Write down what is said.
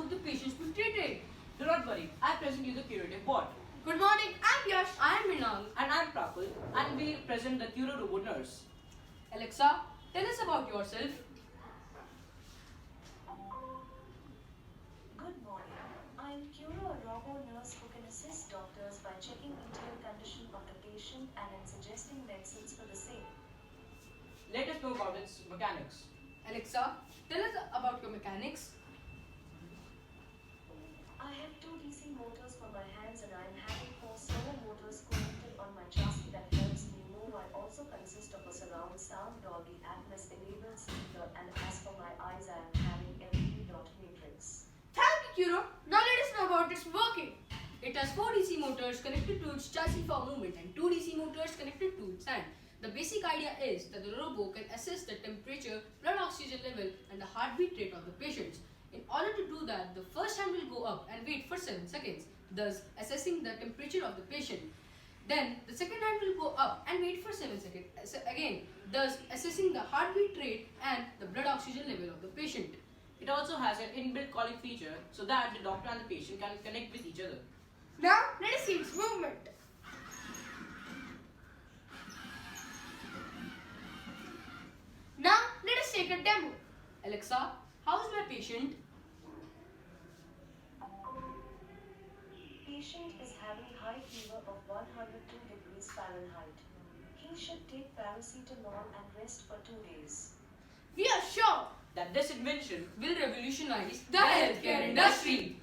of the patients we treated. Do not worry, I present you the curative board. Good morning, I'm Yash. I am Minal. And I'm Prakul, and we present the CURO ROBO nurse. Alexa, tell us about yourself. Good morning. I'm CURO ROBO nurse who can assist doctors by checking detailed condition of the patient and in suggesting medicines for the same. Let us know about its mechanics. Alexa, tell us about your mechanics. I have 2 DC motors for my hands and I'm having 4 servo motors connected on my chassis that helps me move. I also consist of a surround sound Dolby Atmos enabled speaker, and as for my eyes I am having LED dot matrix. Thank you, Kuro. Now let us know about its working. It has 4 DC motors connected to its chassis for movement and 2 DC motors connected to its hand. The basic idea is that the robo can assess the temperature, blood oxygen level and the heartbeat rate of the patients. In order to do that, the first hand will go up and wait for 7 seconds, thus assessing the temperature of the patient. Then the second hand will go up and wait for 7 seconds, again, thus assessing the heartbeat rate and the blood oxygen level of the patient. It also has an inbuilt calling feature so that the doctor and the patient can connect with each other. Now let us see its movement. Now let us take a demo. Alexa, how is my patient? Patient is having high fever of 102 degrees Fahrenheit. He should take paracetamol and rest for 2 days. We are sure That this invention Will revolutionize the healthcare industry.